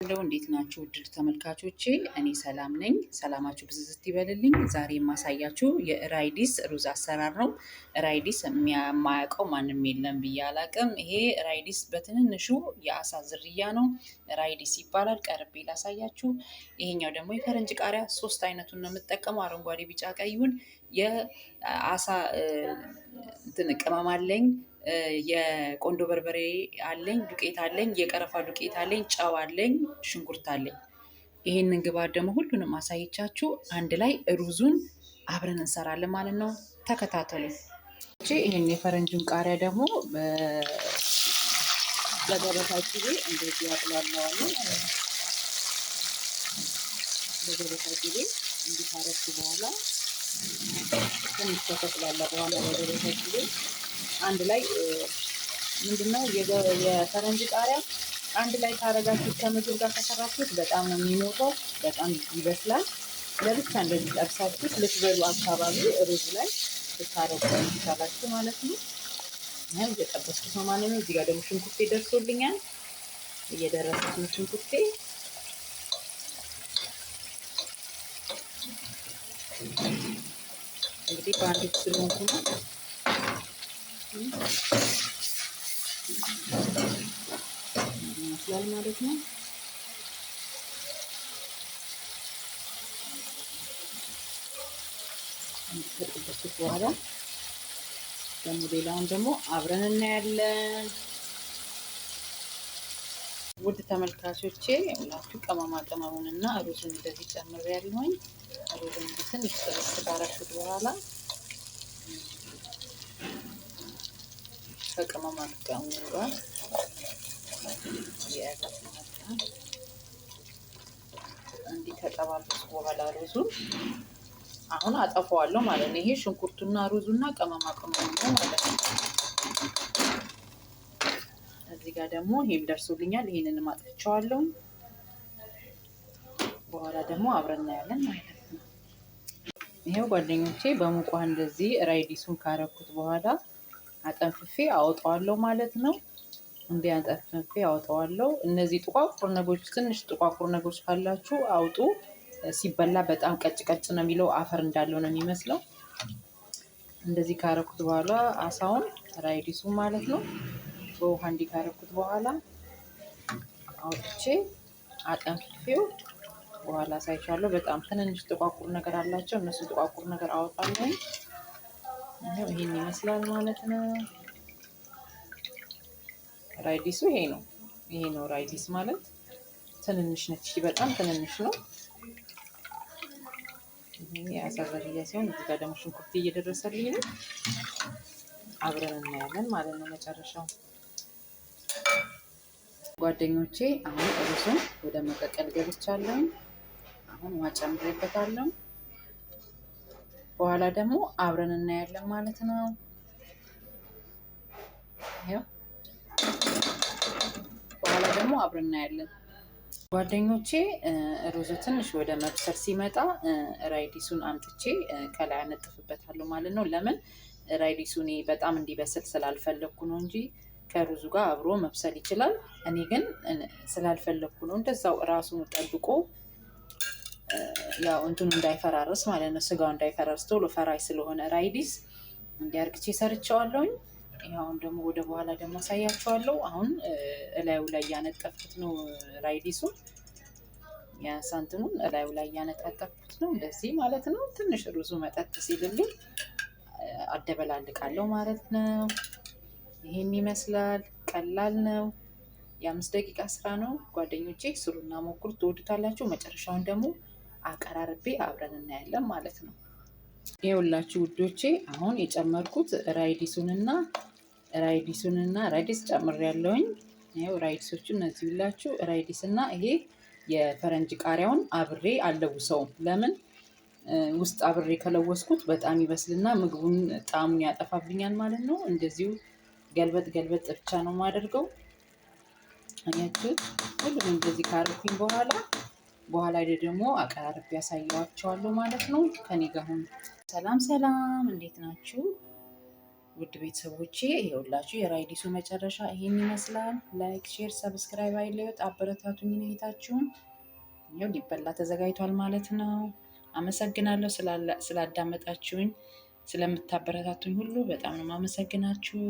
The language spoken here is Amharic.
እንዴት ናችሁ ውድ ተመልካቾቼ? እኔ ሰላም ነኝ። ሰላማችሁ ብዝዝት ይበልልኝ። ዛሬ የማሳያችሁ የራይዲስ ሩዝ አሰራር ነው። ራይዲስ የማያውቀው ማንም የለም ብዬ አላቅም። ይሄ ራይዲስ በትንንሹ የአሳ ዝርያ ነው። ራይዲስ ይባላል። ቀርቤ ላሳያችሁ። ይሄኛው ደግሞ የፈረንጅ ቃሪያ፣ 3 አይነቱን ነው የምጠቀመው። አረንጓዴ፣ ቢጫ፣ ቀዩን። የአሳ ቅመም አለኝ፣ የቆንዶ በርበሬ አለኝ፣ ዱቄት አለኝ፣ የቀረፋ ዱቄት አለኝ፣ ጨው አለኝ፣ ሽንኩርት አለኝ። ይሄንን ግብአት ደግሞ ሁሉንም አሳይቻችሁ አንድ ላይ ሩዙን አብረን እንሰራለን ማለት ነው። ተከታተሉ። ይሄን የፈረንጁን ቃሪያ ደግሞ በገበታ ጊዜ እንደዚህ ያጥላለዋለሁ። በገበታ ጊዜ እንዲታረኩ በኋላ ትንሽ ተከትላለ በኋላ በገበታ ጊዜ አንድ ላይ ምንድነው የፈረንጅ ቃሪያ አንድ ላይ ታረጋችሁ ከምግብ ጋር ከሰራችሁት በጣም ነው የሚሞተው፣ በጣም ይበስላል። ለብቻ እንደዚህ ጠብሳችሁ ልትበሉ አካባቢ ሩዝ ላይ ልታረጉ ይቻላችሁ ማለት ነው። ይሄን እየጠበስኩት ነው ማለት ነው። እዚህ ጋር ደግሞ ሽንኩርቴ ደርሶልኛል። እየደረሰች ነው ሽንኩርቴ። እንግዲህ በአንድ ስለሆንኩ ነው ይመስላል ማለት ነው። ከጥበስኩት በኋላ ደግሞ ሌላውን ደግሞ አብረን እናያለን። ውድ ተመልካቾቼ ሁላችሁ ቅመማ ቅመሙንና ሩዙን እንደዚህ ጨምሬያለሁኝ። ሩዙን ትንሽ ጥብስ ካረኩት በኋላ ከቅመማ ቅመሙ ጋር እንዲህ ከጠባበስኩ በኋላ ሩዙን አሁን አጠፋዋለሁ ማለት ነው። ይሄ ሽንኩርቱና ሩዙና ቅመማ ቅመሙ ነው ማለት ነው። እዚህ ጋር ደግሞ ይሄም ደርሶልኛል። ይሄንንም አጥፍቼዋለሁ። በኋላ ደግሞ አብረን እናያለን ማለት ነው። ይሄው ጓደኞቼ በሙቋ እንደዚህ ራይዲሱን ካረኩት በኋላ አጠንፍፌ አወጣዋለሁ ማለት ነው። እንዲህ አጠንፍፌ አወጣዋለሁ። እነዚህ ጥቋቁር ነገሮች፣ ትንሽ ጥቋቁር ነገሮች ካላችሁ አውጡ። ሲበላ በጣም ቀጭ ቀጭ ነው የሚለው፣ አፈር እንዳለው ነው የሚመስለው። እንደዚህ ካረኩት በኋላ አሳውን ራይዲሱ ማለት ነው በውሃ እንዲህ ካረኩት በኋላ አውጥቼ አጠንፍፌው በኋላ አሳይቻለሁ። በጣም ትንንሽ ጥቋቁር ነገር አላቸው። እነሱ ጥቋቁር ነገር አወጣለሁ። ይሄን ይመስላል ማለት ነው። ራይዲሱ ይሄ ነው ራይዲስ ማለት ትንንሽ ነች። በጣም ትንንሽ ነው። ይሄ የአሳ ዝርያ ሲሆን እዚህ ጋር ደግሞ ሽንኩርት እየደረሰልኝ ነው። አብረን እናያለን ማለት ነው መጨረሻው። ጓደኞቼ አሁን ሩዙን ወደ መቀቀል ገብቻለሁ። አሁን ውሃ ጨምሬበታለሁ። በኋላ ደግሞ አብረን እናያለን ማለት ነው። ይሄው በኋላ ደግሞ አብረን እናያለን ጓደኞቼ። ሩዙ ትንሽ ወደ መብሰል ሲመጣ ራይዲሱን አምጥቼ ከላይ አነጥፍበታለሁ ማለት ነው። ለምን ራይዲሱን በጣም እንዲበስል ስላልፈለኩ ነው እንጂ ከሩዙ ጋር አብሮ መብሰል ይችላል። እኔ ግን ስላልፈለኩ ነው። እንደዛው ራሱን ጠብቆ ያው እንትኑ እንዳይፈራርስ ማለት ነው። ስጋው እንዳይፈራርስ ቶሎ ፈራይ ስለሆነ ራይዲስ እንዲያርግቼ ሰርቸዋለሁኝ። አሁን ደግሞ ወደ በኋላ ደግሞ አሳያችኋለሁ። አሁን እላዩ ላይ ያነጠፍኩት ነው ራይዲሱ። ያሳንትኑን እላዩ ላይ ያነጠፍኩት ነው እንደዚህ ማለት ነው። ትንሽ ሩዙ መጠጥ ሲልልኝ አደበላልቃለሁ ማለት ነው። ይሄን ይመስላል። ቀላል ነው። የ5 ደቂቃ ስራ ነው ጓደኞቼ። ስሩና ሞክሩ፣ ትወዱታላችሁ። መጨረሻውን ደግሞ አቀራርቤ አብረን እናያለን ማለት ነው። ይኸውላችሁ ውዶቼ አሁን የጨመርኩት ራይዲስ ጨምሬያለሁኝ። ይኸው ራይዲሶቹ እነዚህ ሁላችሁ ራይዲስና ይሄ የፈረንጅ ቃሪያውን አብሬ አልለውሰውም። ለምን ውስጥ አብሬ ከለወስኩት በጣም ይበስልና ምግቡን ጣዕሙን ያጠፋብኛል ማለት ነው። እንደዚሁ ገልበጥ ብቻ ነው የማደርገው። አያችሁት? ሁሉም እንደዚህ ካረኩኝ በኋላ ደግሞ አቀራርቤ ያሳያችኋለሁ ማለት ነው። ከኔ ጋር ሁኑ። ሰላም፣ እንዴት ናችሁ ውድ ቤተሰቦቼ ይኸውላችሁ የራይዲሱ መጨረሻ ይሄን ይመስላል። ላይክ፣ ሼር፣ ሰብስክራይብ አይለዩት። አበረታቱኝ እህታችሁን። ይኸው ሊበላ ተዘጋጅቷል ማለት ነው። አመሰግናለሁ ስላዳመጣችሁኝ፣ ስለምታበረታቱኝ ሁሉ በጣም ነው የማመሰግናችሁ።